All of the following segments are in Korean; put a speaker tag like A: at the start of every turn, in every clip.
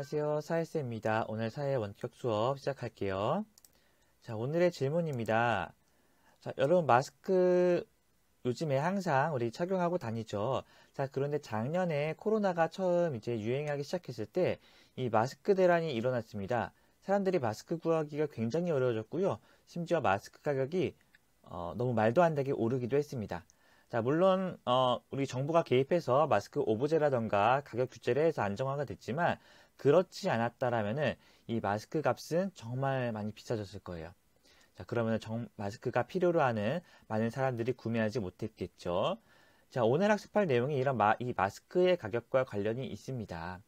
A: 안녕하세요. 사회쌤입니다. 오늘 사회 원격 수업 시작할게요. 자, 오늘의 질문입니다. 자, 여러분 마스크 요즘에 항상 우리 착용하고 다니죠. 자, 그런데 작년에 코로나가 처음 이제 유행하기 시작했을 때 이 마스크 대란이 일어났습니다. 사람들이 마스크 구하기가 굉장히 어려워졌고요. 심지어 마스크 가격이 너무 말도 안 되게 오르기도 했습니다. 자, 물론 우리 정부가 개입해서 마스크 오브제라던가 가격 규제를 해서 안정화가 됐지만 그렇지 않았다라면은 이 마스크 값은 정말 많이 비싸졌을 거예요. 자, 그러면 마스크가 필요로 하는 많은 사람들이 구매하지 못했겠죠. 자, 오늘 학습할 내용이 이 마스크의 가격과 관련이 있습니다.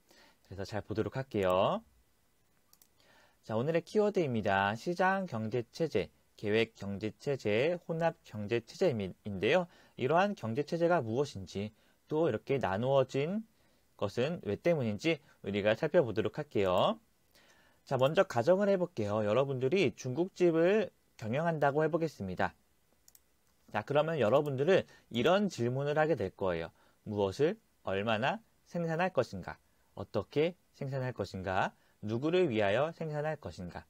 A: 그래서 잘 보도록 할게요. 자, 오늘의 키워드입니다. 시장 경제 체제, 계획 경제 체제, 혼합 경제 체제인데요. 이러한 경제 체제가 무엇인지, 또 이렇게 나누어진 것은 왜 때문인지 우리가 살펴보도록 할게요. 자, 먼저 가정을 해볼게요. 여러분들이 중국집을 경영한다고 해보겠습니다. 자, 그러면 여러분들은 이런 질문을 하게 될 거예요. 무엇을 얼마나 생산할 것인가? 어떻게 생산할 것인가? 누구를 위하여 생산할 것인가?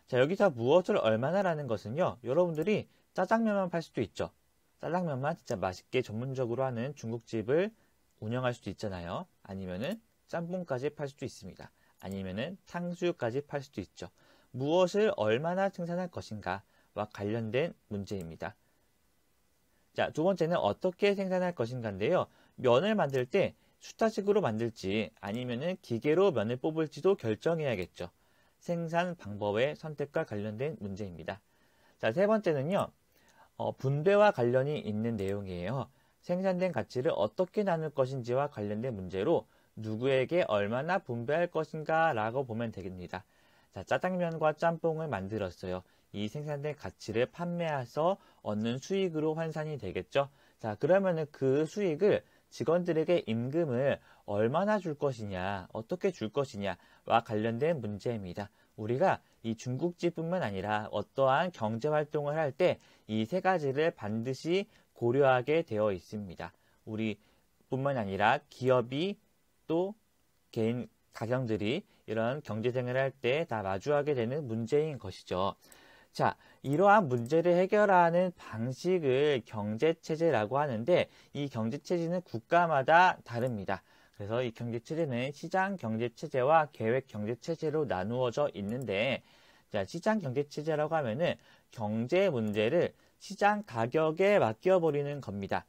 A: 자, 여기서 무엇을 얼마나라는 것은요. 여러분들이 짜장면만 팔 수도 있죠. 짜장면만 진짜 맛있게 전문적으로 하는 중국집을 운영할 수도 있잖아요. 아니면은 짬뽕까지 팔 수도 있습니다. 아니면은 탕수육까지 팔 수도 있죠. 무엇을 얼마나 생산할 것인가와 관련된 문제입니다. 자, 두 번째는 어떻게 생산할 것인가인데요. 면을 만들 때 수타식으로 만들지 아니면은 기계로 면을 뽑을지도 결정해야겠죠. 생산 방법의 선택과 관련된 문제입니다. 자, 세 번째는요. 분배와 관련이 있는 내용이에요. 생산된 가치를 어떻게 나눌 것인지와 관련된 문제로 누구에게 얼마나 분배할 것인가 라고 보면 되겠습니다. 자, 짜장면과 짬뽕을 만들었어요. 이 생산된 가치를 판매해서 얻는 수익으로 환산이 되겠죠. 자, 그러면은 그 수익을 직원들에게 임금을 얼마나 줄 것이냐, 어떻게 줄 것이냐와 관련된 문제입니다. 우리가 이 중국집뿐만 아니라 어떠한 경제 활동을 할 때 이 세 가지를 반드시 고려하게 되어 있습니다. 우리뿐만 아니라 기업이 또 개인 가정들이 이런 경제생활을 할 때 다 마주하게 되는 문제인 것이죠. 자, 이러한 문제를 해결하는 방식을 경제체제라고 하는데 이 경제체제는 국가마다 다릅니다. 그래서 이 경제체제는 시장경제체제와 계획경제체제로 나누어져 있는데 자, 시장경제체제라고 하면은 경제 문제를 시장 가격에 맡겨버리는 겁니다.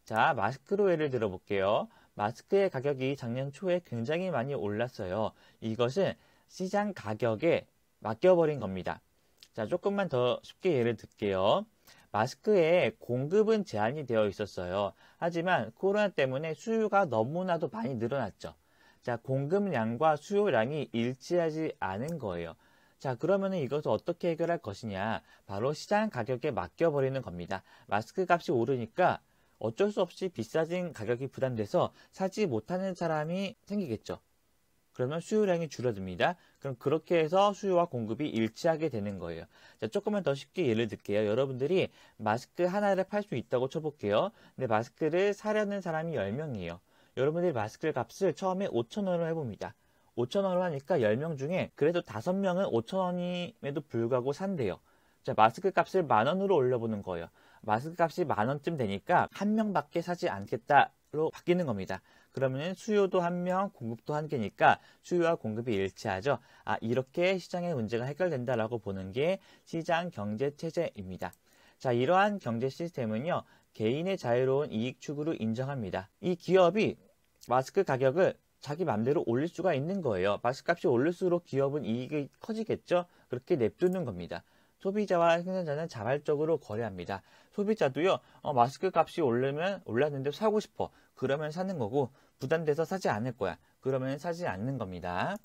A: 자, 마스크로 예를 들어 볼게요. 마스크의 가격이 작년 초에 굉장히 많이 올랐어요. 이것은 시장 가격에 맡겨버린 겁니다. 자, 조금만 더 쉽게 예를 들게요. 마스크의 공급은 제한이 되어 있었어요. 하지만 코로나 때문에 수요가 너무나도 많이 늘어났죠. 자, 공급량과 수요량이 일치하지 않은 거예요. 자, 그러면 이것을 어떻게 해결할 것이냐? 바로 시장 가격에 맡겨버리는 겁니다. 마스크 값이 오르니까 어쩔 수 없이 비싸진 가격이 부담돼서 사지 못하는 사람이 생기겠죠. 그러면 수요량이 줄어듭니다. 그럼 그렇게 해서 수요와 공급이 일치하게 되는 거예요. 자, 조금만 더 쉽게 예를 들게요. 여러분들이 마스크 하나를 팔 수 있다고 쳐볼게요. 근데 마스크를 사려는 사람이 10명이에요. 여러분들이 마스크 값을 처음에 5,000원으로 해봅니다. 5,000원으로 하니까 10명 중에 그래도 5명은 5,000원임에도 불구하고 산대요. 자, 마스크 값을 10,000원으로 올려보는 거예요. 마스크 값이 10,000원쯤 되니까 한 명밖에 사지 않겠다로 바뀌는 겁니다. 그러면 수요도 한 명, 공급도 한 개니까 수요와 공급이 일치하죠. 아, 이렇게 시장의 문제가 해결된다라고 보는 게 시장 경제 체제입니다. 자, 이러한 경제 시스템은요, 개인의 자유로운 이익 추구를 인정합니다. 이 기업이 마스크 가격을 자기 맘대로 올릴 수가 있는 거예요. 마스크 값이 오를수록 기업은 이익이 커지겠죠? 그렇게 냅두는 겁니다. 소비자와 생산자는 자발적으로 거래합니다. 소비자도요, 마스크 값이 올랐는데 사고 싶어. 그러면 사는 거고, 부담돼서 사지 않을 거야. 그러면 사지 않는 겁니다.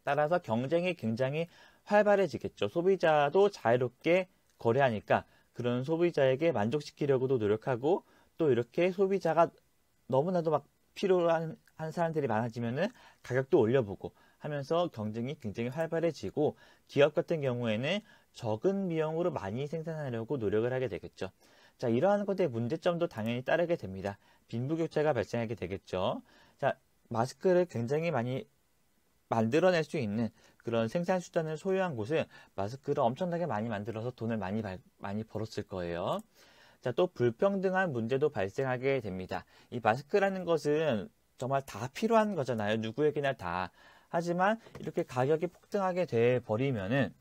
A: 따라서 경쟁이 굉장히 활발해지겠죠. 소비자도 자유롭게 거래하니까 그런 소비자에게 만족시키려고도 노력하고 또 이렇게 소비자가 너무나도 막 필요한 사람들이 많아지면은 가격도 올려보고 하면서 경쟁이 굉장히 활발해지고 기업 같은 경우에는 적은 비용으로 많이 생산하려고 노력을 하게 되겠죠. 자, 이러한 것의 문제점도 당연히 따르게 됩니다. 빈부격차가 발생하게 되겠죠. 자, 마스크를 굉장히 많이 만들어낼 수 있는 그런 생산 수단을 소유한 곳은 마스크를 엄청나게 많이 만들어서 돈을 많이 벌었을 거예요. 자, 또 불평등한 문제도 발생하게 됩니다. 이 마스크라는 것은 정말 다 필요한 거잖아요. 누구에게나 다. 하지만 이렇게 가격이 폭등하게 돼 버리면은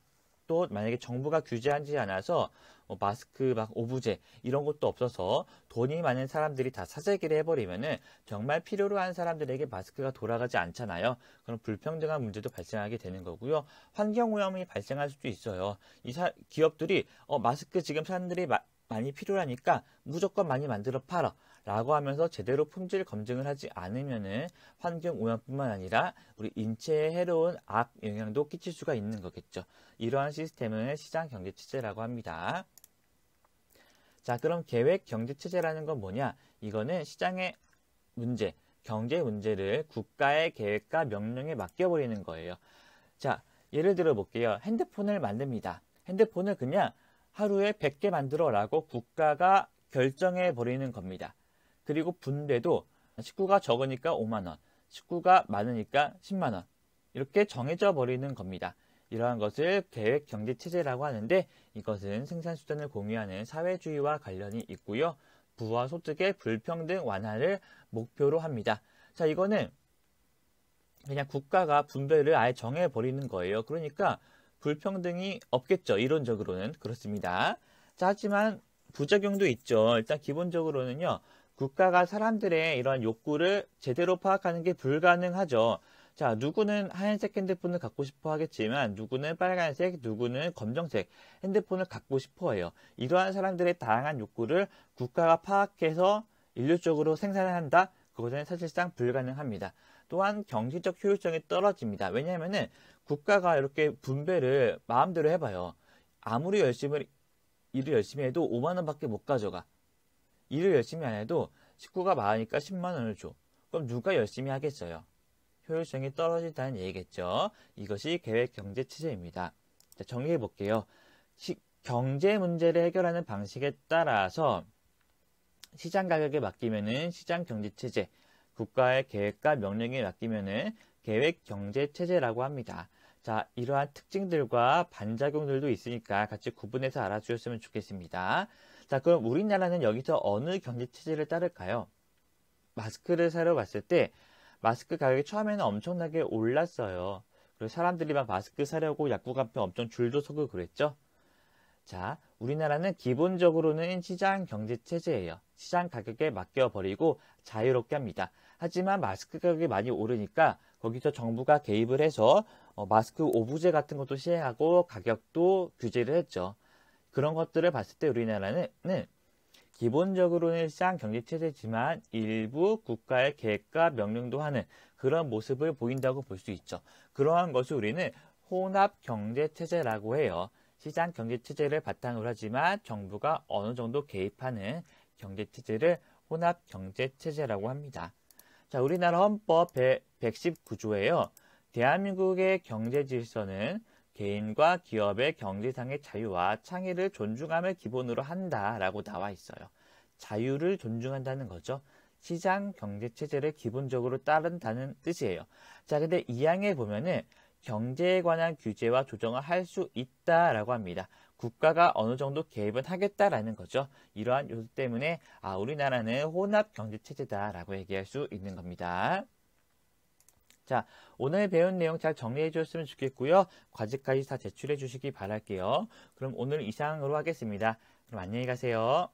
A: 또 만약에 정부가 규제하지 않아서 마스크 막 오브제 이런 것도 없어서 돈이 많은 사람들이 다 사재기를 해버리면은 정말 필요로 한 사람들에게 마스크가 돌아가지 않잖아요. 그럼 불평등한 문제도 발생하게 되는 거고요. 환경오염이 발생할 수도 있어요. 기업들이 마스크 지금 사람들이 많이 필요하니까 무조건 많이 만들어 팔아 라고 하면서 제대로 품질 검증을 하지 않으면은 환경 오염뿐만 아니라 우리 인체에 해로운 악 영향도 끼칠 수가 있는 거겠죠. 이러한 시스템을 시장 경제 체제라고 합니다. 자, 그럼 계획 경제 체제라는 건 뭐냐? 이거는 시장의 문제, 경제 문제를 국가의 계획과 명령에 맡겨버리는 거예요. 자, 예를 들어 볼게요. 핸드폰을 만듭니다. 핸드폰을 그냥 하루에 100개 만들어 라고 국가가 결정해 버리는 겁니다. 그리고 분배도 식구가 적으니까 5만원, 식구가 많으니까 10만원 이렇게 정해져 버리는 겁니다. 이러한 것을 계획 경제 체제라고 하는데 이것은 생산 수단을 공유하는 사회주의와 관련이 있고요. 부와 소득의 불평등 완화를 목표로 합니다. 자, 이거는 그냥 국가가 분배를 아예 정해 버리는 거예요. 그러니까 불평등이 없겠죠. 이론적으로는 그렇습니다. 자, 하지만 부작용도 있죠. 일단 기본적으로는요. 국가가 사람들의 이러한 욕구를 제대로 파악하는 게 불가능하죠. 자, 누구는 하얀색 핸드폰을 갖고 싶어 하겠지만 누구는 빨간색, 누구는 검정색 핸드폰을 갖고 싶어 해요. 이러한 사람들의 다양한 욕구를 국가가 파악해서 일률적으로 생산을 한다? 그것은 사실상 불가능합니다. 또한 경제적 효율성이 떨어집니다. 왜냐하면은 국가가 이렇게 분배를 마음대로 해봐요. 아무리 일을 열심히 해도 5만 원밖에 못 가져가. 일을 열심히 안 해도 식구가 많으니까 10만 원을 줘. 그럼 누가 열심히 하겠어요? 효율성이 떨어진다는 얘기겠죠. 이것이 계획 경제 체제입니다. 자, 정리해 볼게요. 경제 문제를 해결하는 방식에 따라서 시장 가격에 맡기면은 시장 경제 체제, 국가의 계획과 명령에 맡기면은 계획 경제 체제라고 합니다. 자, 이러한 특징들과 반작용들도 있으니까 같이 구분해서 알아주셨으면 좋겠습니다. 자, 그럼 우리나라는 여기서 어느 경제 체제를 따를까요? 마스크를 사러 갔을 때 마스크 가격이 처음에는 엄청나게 올랐어요. 그리고 사람들이 막 마스크 사려고 약국 앞에 엄청 줄도 서고 그랬죠. 자, 우리나라는 기본적으로는 시장 경제 체제예요. 시장 가격에 맡겨버리고 자유롭게 합니다. 하지만 마스크 가격이 많이 오르니까 거기서 정부가 개입을 해서 마스크 오브제 같은 것도 시행하고 가격도 규제를 했죠. 그런 것들을 봤을 때 우리나라는 기본적으로는 시장 경제 체제지만 일부 국가의 계획과 명령도 하는 그런 모습을 보인다고 볼 수 있죠. 그러한 것을 우리는 혼합 경제 체제라고 해요. 시장 경제 체제를 바탕으로 하지만 정부가 어느 정도 개입하는 경제 체제를 혼합 경제 체제라고 합니다. 자, 우리나라 헌법 119조에요. 대한민국의 경제 질서는 개인과 기업의 경제상의 자유와 창의를 존중함을 기본으로 한다라고 나와 있어요. 자유를 존중한다는 거죠. 시장 경제 체제를 기본적으로 따른다는 뜻이에요. 자, 근데 2항에 보면은 경제에 관한 규제와 조정을 할 수 있다라고 합니다. 국가가 어느 정도 개입은 하겠다라는 거죠. 이러한 요소 때문에 우리나라는 혼합 경제 체제다라고 얘기할 수 있는 겁니다. 자, 오늘 배운 내용 잘 정리해 주셨으면 좋겠고요. 과제까지 다 제출해 주시기 바랄게요. 그럼 오늘 이상으로 하겠습니다. 그럼 안녕히 가세요.